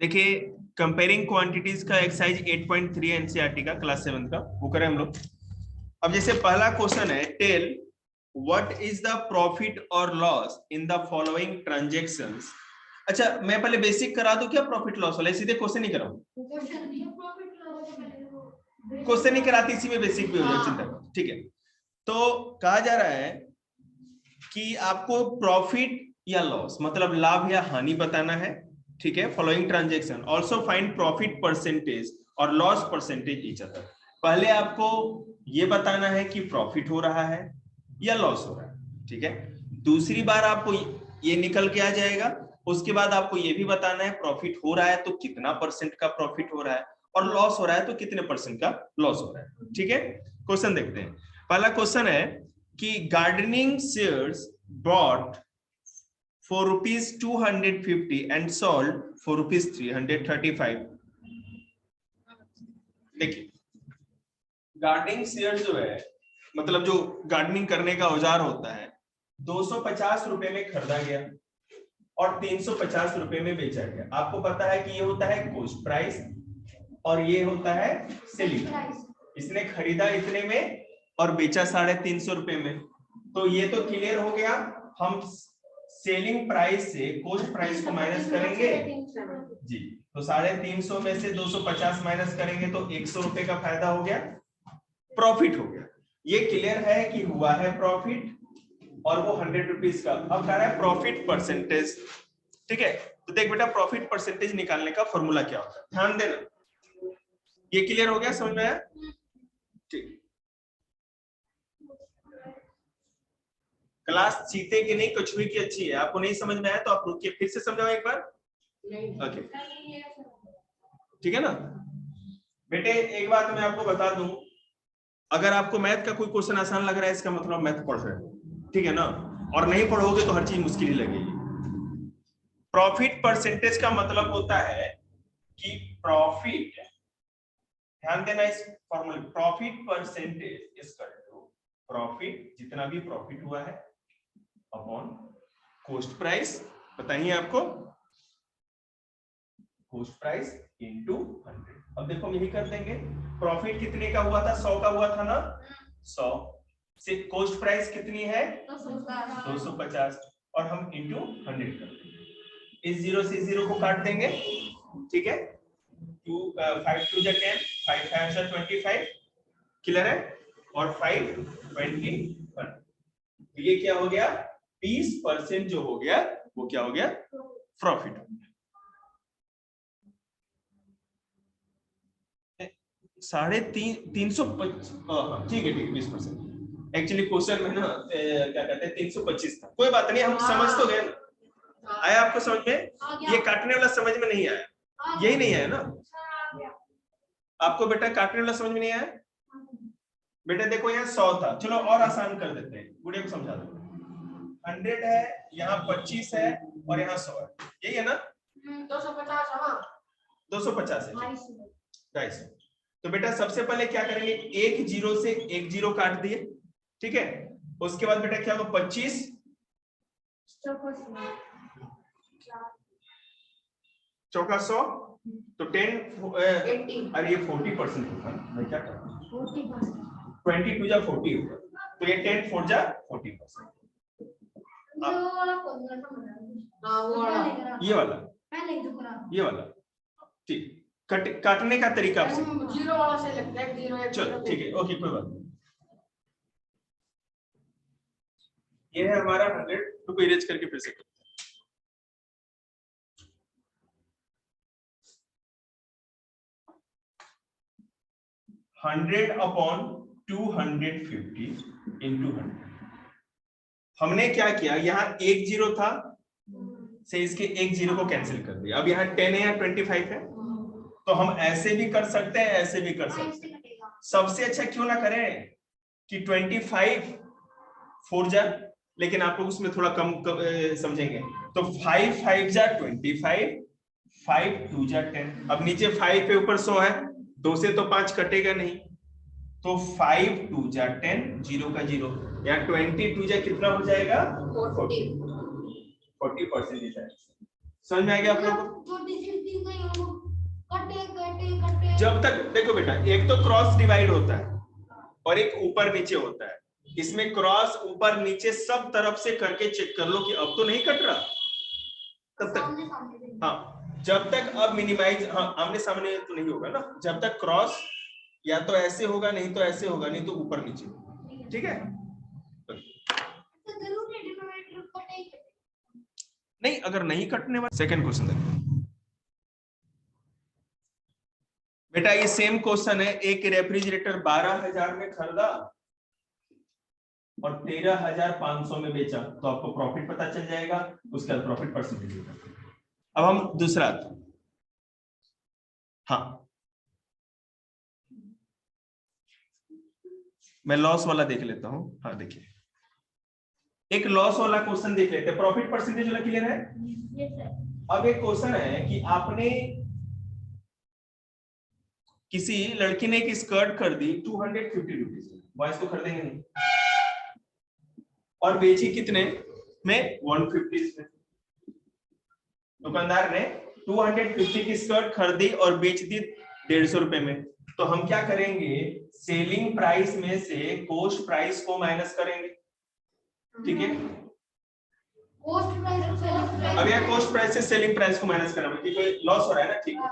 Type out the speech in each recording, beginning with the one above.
देखिए comparing quantities का exercise 8.3 NCERT का क्लास 7 का वो करें हम लोग। अब जैसे पहला क्वेश्चन है, tell what is the profit और loss in the following transactions. अच्छा मैं पहले बेसिक करा दूं क्या प्रॉफिट लॉस वाला, सीधे क्वेश्चन नहीं कराऊं? क्वेश्चन नहीं कराती, इसी में बेसिक भी हो जाए, चिंता मत। ठीक है, तो कहा जा रहा है कि आपको प्रॉफिट या लॉस मतलब लाभ या हानि बताना है। ठीक है, following transaction also find profit percentage और लॉस परसेंटेज ईच अदर। पहले आपको ये बताना है कि प्रॉफिट हो रहा है या लॉस हो रहा है। ठीक है, दूसरी बार आपको ये निकल के आ जाएगा। उसके बाद आपको ये भी बताना है प्रॉफिट हो रहा है तो कितना परसेंट का प्रॉफिट हो रहा है, और लॉस हो रहा है तो कितने परसेंट का लॉस हो रहा है। ठीक है, क्वेश्चन देखते हैं। पहला क्वेश्चन है कि gardening shares bought for rupees 250 and sold for rupees 335। देखिए गार्डनिंग शेयर जो है मतलब जो गार्डनिंग करने का औजार होता है 250 रुपए में खरीदा गया और 350 रुपए में बेचा गया। आपको पता है कि ये होता है कॉस्ट प्राइस और ये होता है सेलिंग प्राइस। इसने खरीदा इतने में और बेचा 350 रुपए में, तो ये तो क्लियर हो गया। हम सेलिंग प्राइस से कॉस्ट प्राइस को माइनस करेंगे जी, तो 350 में से 250 माइनस करेंगे तो 100 रुपए का फायदा हो गया, प्रॉफिट हो गया। ये क्लियर है कि हुआ है प्रॉफिट और वो 100 रुपीज का। अब कह रहा है प्रॉफिट परसेंटेज। ठीक है, तो देख बेटा प्रॉफिट परसेंटेज निकालने का फॉर्मूला क्या होता है, ध्यान देना। ये क्लियर हो गया, समझ में आया? ठीक, क्लास चीते की नहीं कुछ भी की अच्छी है। आपको नहीं समझ में आया तो आप रुकिए, फिर से समझाओ एक बार। ओके ठीक है ना बेटे। एक बात मैं आपको बता दूं, अगर आपको मैथ का कोई क्वेश्चन आसान लग रहा है इसका मतलब मैथ पढ़ रहे हो, ठीक है ना, और नहीं पढ़ोगे तो हर चीज मुश्किल ही लगेगी। प्रॉफिट परसेंटेज का मतलब होता है कि प्रॉफिट, ध्यान देना इस फॉर्मूले, profit percentage is equal to profit जितना भी प्रॉफिट हुआ है अपॉन कॉस्ट प्राइस। बताइए आपको, कॉस्ट प्राइस इनटू 100। अब देखो हम यही कर देंगे, प्रॉफिट कितने का हुआ था, 100 का हुआ था ना, 100 से कॉस्ट प्राइस कितनी है 250 और हम इनटू 100 कर देंगे। इस 0 से 0 को काट देंगे। ठीक है, 5 2 जा 10, 5 5 जा 25, क्लियर है, और 5 21। तो ये क्या हो गया, 20% जो हो गया वो क्या हो गया, प्रॉफिट। 350, ठीक है 20%। एक्चुअली क्वेश्चन में ना क्या कहते हैं 325 था, कोई बात नहीं, हम समझ तो गए ना। आया आपको समझ में? ये काटने वाला समझ में नहीं आया, यही नहीं आया ना आपको बेटा, काटने वाला समझ में नहीं आया बेटा। देखो यहाँ 100 था, चलो और आसान कर देते हैं, गुड़िया को समझा दो। 100 है, यहाँ 25 है और यहाँ 100 है, यही है ना। 250 है, 250। तो बेटा सबसे पहले क्या करेंगे, एक जीरो से एक जीरो काट दिए। ठीक है, उसके बाद बेटा क्या होगा, 25 चौका 100 तो 10 अरे ये 40% होगा, मैं क्या करूं, 20 टू जा 40 होगा, तो ये 10 4 जा 40%। ये वाला ठीक, काटने का तरीका आपसे जीरो वाला से लगता है, जीरो चलो ठीक है, ओके कोई बात नहीं। ये है हमारा 100 रुपए, इरेज करके फिर से 100 अपॉन 250 इंटू 100। हमने क्या किया, यहाँ एक जीरो था से इसके एक जीरो को कैंसिल कर दिया। अब यहाँ 10 है या 25 है, तो हम ऐसे भी कर सकते हैं, ऐसे भी कर सकते हैं। सबसे अच्छा क्यों ना करें कि 25 4 जा, लेकिन आप लोग उसमें थोड़ा कम समझेंगे, तो 5 5 जा 25, 5 2 जा 10। अब नीचे 5 पे ऊपर 100 है, 2 से तो 5 कटेगा नहीं, तो 5 2 जा 10, 0 का 0, यहाँ 22 जा कितना हो जाएगा 40%। समझ में आ गया आप लोगों को? जब तक देखो बेटा, एक तो क्रॉस डिवाइड होता है और एक ऊपर नीचे होता है। इसमें क्रॉस ऊपर नीचे सब तरफ से करके चेक कर लो कि अब तो नहीं कट रहा, तब तक हाँ, जब तक अब मिनिमाइज, हाँ आमने सामने तो नहीं होगा ना, जब तक क्रॉस या तो ऐसे होगा नहीं तो ऐसे होगा, नहीं तो ऊपर नीचे। ठीक है, नहीं अगर नहीं कटने वाला। सेकंड क्वेश्चन देखो बेटा, ये सेम क्वेश्चन है। एक रेफ्रिजरेटर 12,000 में खरीदा और 13,500 में बेचा, तो आपको प्रॉफिट पता चल जाएगा, उसके बाद प्रॉफिट परसेंटेज होगा। अब हम दूसरा, हाँ मैं लॉस वाला देख लेता हूं। हाँ देखिए, एक लॉस वाला क्वेश्चन देख लेते हैं। प्रॉफिट परसेंटेज वाला क्लियर है? अब एक क्वेश्चन है कि आपने, किसी लड़की ने एक स्कर्ट खरीदी 250 रुपीज, बॉयज को खरीदेंगे नहीं, और बेची कितने में? 150 में। दुकानदार ने 250 की स्कर्ट खरीदी और बेच दी 150 रुपए में। तो हम क्या करेंगे, सेलिंग प्राइस में से कॉस्ट प्राइस को माइनस करेंगे। ठीक है, अब यह कॉस्ट प्राइस से सेलिंग प्राइस को माइनस करना, क्योंकि लॉस हो रहा है ना। ठीक है,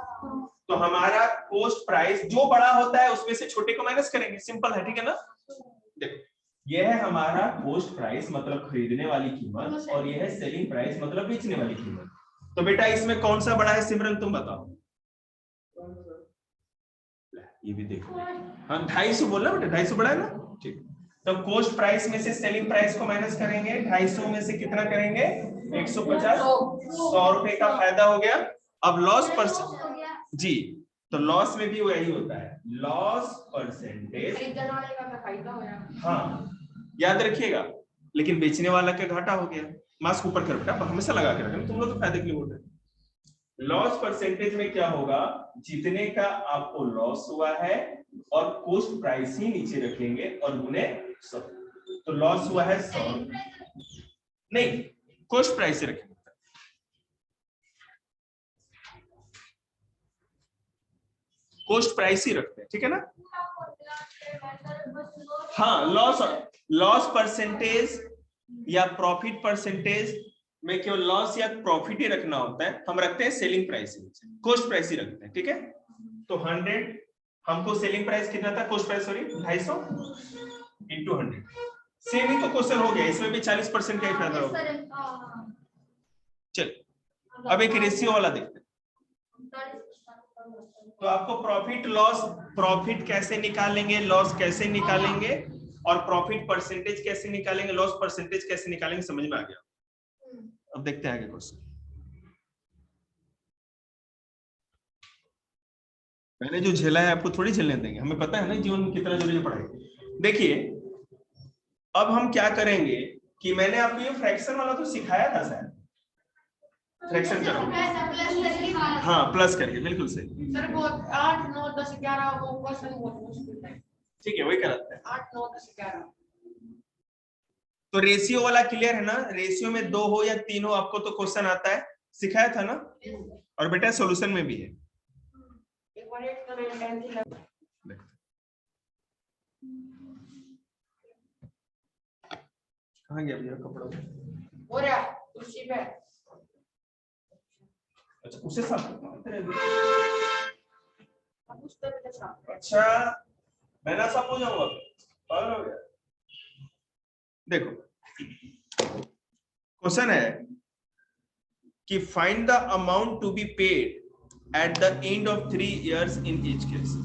तो हमारा कॉस्ट प्राइस जो बड़ा होता है उसमें से छोटे को माइनस करेंगे, सिंपल है। ठीक है ना, देखो यह है हमारा कॉस्ट प्राइस मतलब खरीदने वाली कीमत, और यह है सेलिंग प्राइस मतलब बेचने वाली कीमत। तो बेटा इसमें कौन सा बड़ा है सिमरन, तुम बताओ। ये भी देखो, हाँ 250 बोला बेटा, 250 बड़ा है ना। ठीक, तो कॉस्ट प्राइस में से सेलिंग प्राइस को माइनस करेंगे, 250 में से कितना करेंगे? 150, 100 रुपए का फायदा हो गया। अब लॉस परसेंट जी, तो लॉस में भी वही होता है, लॉस परसेंटेज। हाँ याद रखिएगा, लेकिन बेचने वाला का घाटा हो गया। मास्क ऊपर कर बेटा, हमेशा लगा के रखना, तुम लोग तो फायदे के लिए बोल रहे। लॉस परसेंटेज में क्या होगा, जितने का आपको लॉस हुआ है और कॉस्ट प्राइस ही नीचे रखेंगे और गुने 100। तो लॉस हुआ है 100, नहीं कॉस्ट प्राइस से रखेंगे, कॉस्ट प्राइस ही रखते हैं। ठीक है ना, हाँ लॉस परसेंटेज या प्रॉफिट परसेंटेज में केवल लॉस या प्रॉफिट ही रखना होता है, हम रखते हैं सेलिंग प्राइस, कॉस्ट प्राइस ही रखते हैं। ठीक है, तो 100, हमको सेलिंग प्राइस कितना था, cost price sorry 250 into 100, same ही तो क्वेश्चन हो गया, इसमें भी 40% का ही फायदा होगा। चल अब एक रेशियो वाला देखते हैं। तो आपको प्रॉफिट लॉस, प्रॉफिट कैसे निकालेंगे, लॉस कैसे निकालेंगे, और प्रॉफिट परसेंटेज कैसे निकालेंगे, लॉस परसेंटेज कैसे निकालेंगे, समझ में आ गया। अब देखते हैं आगे क्वेश्चन। मैंने जो झेला है आपको थोड़ी झेलने देंगे, हमें पता है ना जीवन में कितना जरूरी पढ़ाई। देखिए अब हम क्या करेंगे कि मैंने आपको ये फ्रैक्शन वाला तो सिखाया था शायद, फ्रैक्शन करो, हाँ प्लस करके, बिल्कुल सही सर। वो 8 9 10 11 वो क्वेश्चन बहुत मुश्किल है। ठीक है वही कराते हैं, 8 9 10 11। तो रेशियो वाला क्लियर है ना, रेशियो में 2 हो या 3 हो आपको तो क्वेश्चन आता है, सिखाया था ना, और बेटा सॉल्यूशन में भी है। कहाँ गया भैया कपड़ा? हो रहा कुर्सी पे। अच्छा उसे साफ अच्छा मैं ना साफ हो जाऊंगा, पागल हो गया। देखो क्वेश्चन है कि find the amount to be paid at the end of 3 years in each case.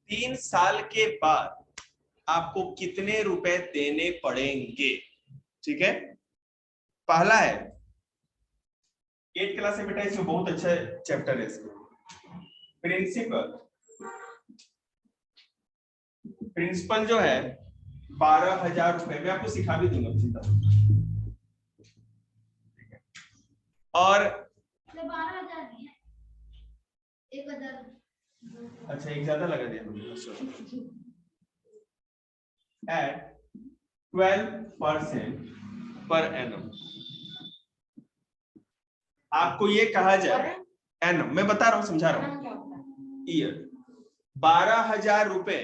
3 साल के बाद आपको कितने रुपए देने पड़ेंगे। ठीक है, पहला है 8th क्लास में बेटा, इसमें बहुत अच्छा चैप्टर है इसमें, प्रिंसिपल। प्रिंसिपल जो है 12,000 रुपए में, आपको सिखा भी दूंगा चिंता। और 12,000 नहीं है, 1,000। अच्छा एक ज्यादा लगा दिया तुमने। Eight 12% per annum. आपको ये कहा जाए एनम, मैं बता रहा हूँ, समझा रहा हूँ, ईयर 12,000 रुपए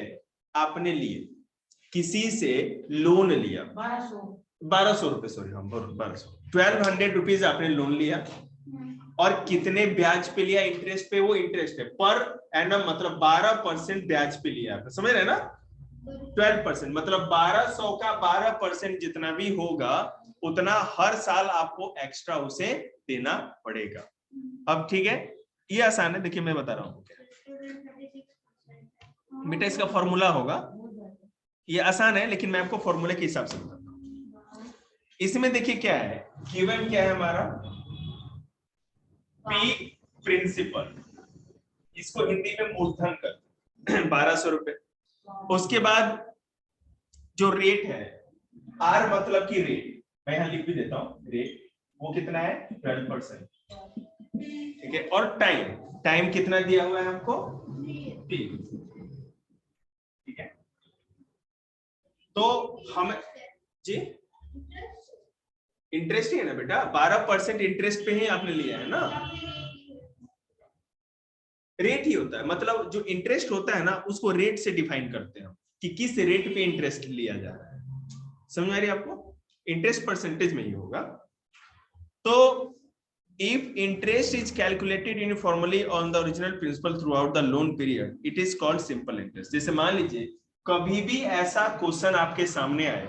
आपने लिए, किसी से लोन लिया 1200 रुपए, सॉरी हम 1200, 1200 रुपीज आपने लोन लिया, और कितने ब्याज पे लिया? इंटरेस्ट पे, वो इंटरेस्ट है पर एनम, मतलब 12% ब्याज पे लिया आपने, समझ रहे हैं ना? 12% मतलब 1200 का 12% जितना भी होगा उतना हर साल आपको एक्स्ट्रा उसे देना पड़ेगा। अब ठीक है, ये आसान है, देखिए मैं बता रहा हूँ बेटा, इसका फॉर्मूला होगा, ये आसान है लेकिन मैं आपको फॉर्मूले के हिसाब से बताता हूँ। इसमें देखिए क्या है, गिवन क्या है हमारा, पी प्रिंसिपल, इसको हिंदी में मूलधन कर 1200 रुपए, उसके बाद जो रेट है, आर मतलब की रेट, मैं यहां लिख भी देता हूं, रेट वो कितना है 12%, ठीक है, और टाइम, टाइम कितना दिया हुआ है हमको 3, ठीक है। तो हम जी इंटरेस्ट ही है ना बेटा, 12% इंटरेस्ट पे ही आपने लिया है ना, रेट ही होता है, मतलब जो इंटरेस्ट होता है ना उसको रेट से डिफाइन करते हैं कि किस रेट पे इंटरेस्ट लिया जा रहा है, समझ आ रही है आपको? इंटरेस्ट परसेंटेज में ही होगा। तो if interest is calculated uniformly on the original principal throughout the loan period, it is called simple interest. जैसे मान लीजिए कभी भी ऐसा क्वेश्चन आपके सामने आए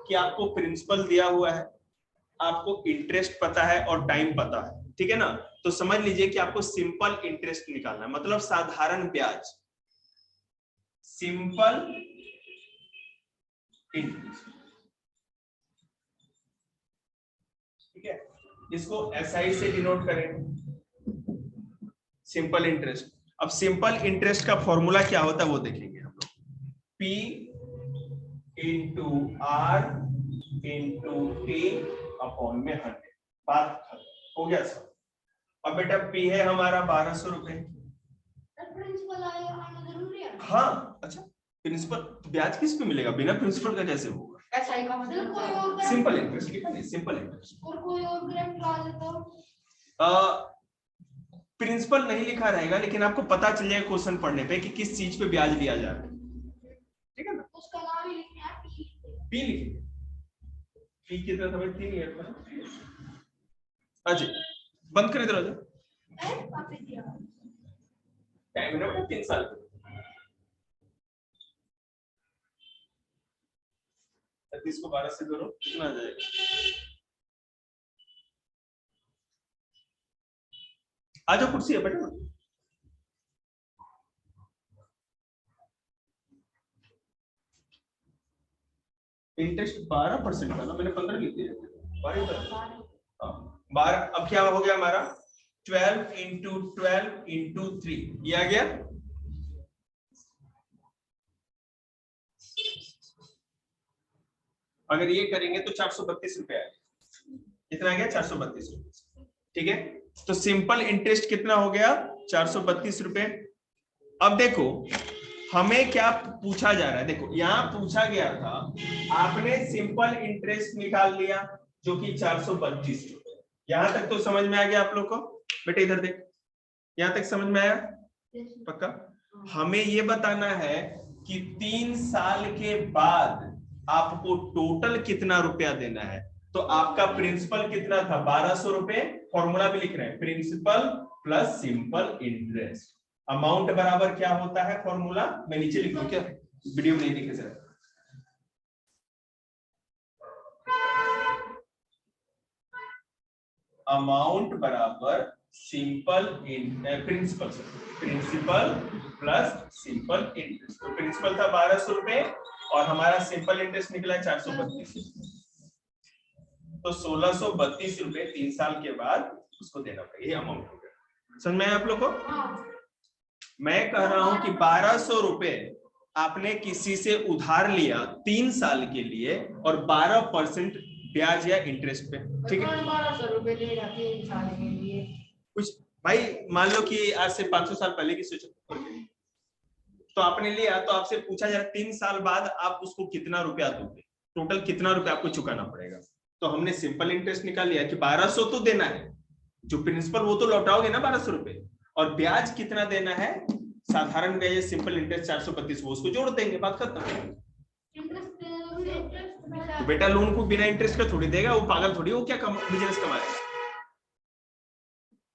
कि आपको प्रिंसिपल दिया हुआ है, आपको इंटरेस्ट पता है और टाइम पता है, ठीक है ना, तो समझ लीजिए कि आपको सिंपल इंटरेस्ट निकालना है, मतलब साधारण ब्याज, सिंपल इंटरेस्ट, ठीक है, इसको SI से डिनोट करें, सिंपल इंटरेस्ट। अब सिंपल इंटरेस्ट का फॉर्मूला क्या होता है वो देखेंगे हम लोग, P into R into T upon में 100, बात खत्म हो गया सब। अब बेटा P है हमारा 1200 रुपए, हाँ अच्छा, प्रिंसिपल ब्याज किस पे मिलेगा, बिना प्रिंसिपल का कैसे होगा? SI का मतलब सिंपल इंटरेस्ट लिखा नहीं, सिंपल इंटरेस्ट, और कोई और ग्राफ ला देता, प्रिंसिपल नहीं लिखा रहेगा लेकिन आपको पता चल जाएगा क्वेश्चन पढ़ने पे कि किस चीज पे ब्याज लिया जा रहा है, ठीक है ना, उसका नाम ही लिखना है, P लिखेंगे, P कितना समझती नहीं है, अच्छा बंद कर दरवाजा, टाइम है बेटा 3 साल, 30 को 12 से करो कितना आ जाएगा, आ जाओ कुर्सी है बेटा, इंटरेस्ट 12% का ना, मैंने 15 लिख दिया, 12, अब क्या हो गया हमारा 12 इंटू 12 इंटू 3, ये आ गया, अगर ये करेंगे तो 432 रुपए आ गया, कितना आ गया 432 रुपए, ठीक है। तो सिंपल इंटरेस्ट कितना हो गया 432 रुपए। अब देखो हमें क्या पूछा जा रहा है, देखो यहां पूछा गया था, आपने सिंपल इंटरेस्ट निकाल लिया जो कि 432 रुपए, यहां तक तो समझ में आ गया आप लोग को? बेटे इधर देख, यहां तक समझ में आया पक्का? हमें ये बताना है कि 3 साल के बाद आपको टोटल कितना रुपया देना है, तो आपका प्रिंसिपल कितना था 1200 रुपए, फॉर्मूला भी लिख रहे हैं, principal plus simple interest, amount बराबर क्या होता है फॉर्मूला, मैं नीचे लिख दूं क्या, वीडियो में नहीं दिखे सर, अमाउंट बराबर simple principal, principal plus simple interest, तो प्रिंसिपल था 1200 रुपए और हमारा सिंपल इंटरेस्ट निकला 432, तो 1632 रुपए 3 साल के बाद उसको देना पड़ेगा, ये अमाउंट हो गया, समझ में आया आप लोग को? मैं कह रहा हूं कि 1200 रुपए आपने किसी से उधार लिया 3 साल के लिए और 12% ब्याज या इंटरेस्ट पे, ठीक है, 1200 रुपए देगा 3 साल के लिए, कुछ भाई मान लो कि आज से 500 साल पहले की सोचो, तो आपने लिया, तो आपसे पूछा जा रहा है 3 साल बाद आप उसको कितना रुपया दोगे, टोटल कितना रुपया आपको चुकाना पड़ेगा, तो हमने सिंपल इंटरेस्ट निकाल लिया कि 1200 तो देना है, जो प्रिंसिपल वो तो लौटाओगे ना 1200 रुपए, और ब्याज कितना देना है, साधारण ब्याज या सिंपल इंटरेस्ट 432, वो उसको जोड़ देंगे, बात खत्म। तो बेटा लोन को बिना इंटरेस्ट का थोड़ी देगा, वो पागल थोड़ी, वो क्या बिजनेस कमाएगा।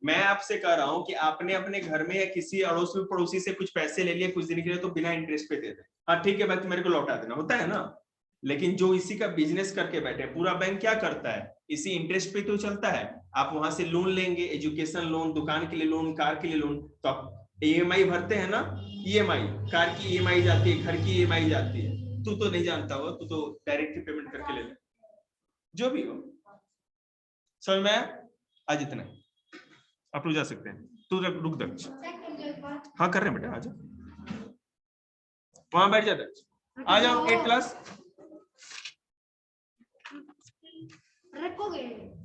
मैं आपसे कह रहा हूं कि आपने अपने घर में या किसी अड़ोस में पड़ोसी से कुछ पैसे ले लिए कुछ दिन के लिए, तो बिना इंटरेस्ट पे दे दे, हाँ ठीक है भाई तो मेरे को लौटा देना, होता है ना। लेकिन जो इसी का बिजनेस करके बैठे, पूरा बैंक क्या करता है, इसी इंटरेस्ट पे तो चलता है। आप वहां से लोन लेंगे, एजुकेशन लोन, दुकान के लिए लोन, कार के लिए लोन, तो आप ईएमआई भरते हैं ना, ईएमआई, कार की ईएमआई जाती है, घर की ईएमआई जाती है। तू तो नहीं जानता हो, तू तो डायरेक्ट पेमेंट करके ले ले, जो भी हो। समझ में आया? आज इतना आप लोग जा सकते हैं। तू रुक दक्ष, हाँ कर रहे हैं बेटा, आ जाओ वहां बैठ जा दक्ष, आ जाओ 8 क्लास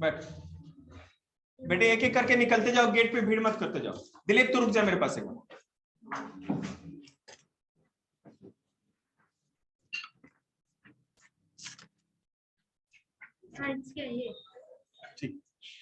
बैठ। बेटे एक एक करके निकलते जाओ, गेट पे भीड़ मत करते जाओ। दिलीप तू रुक जा मेरे पास एक बार। ठीक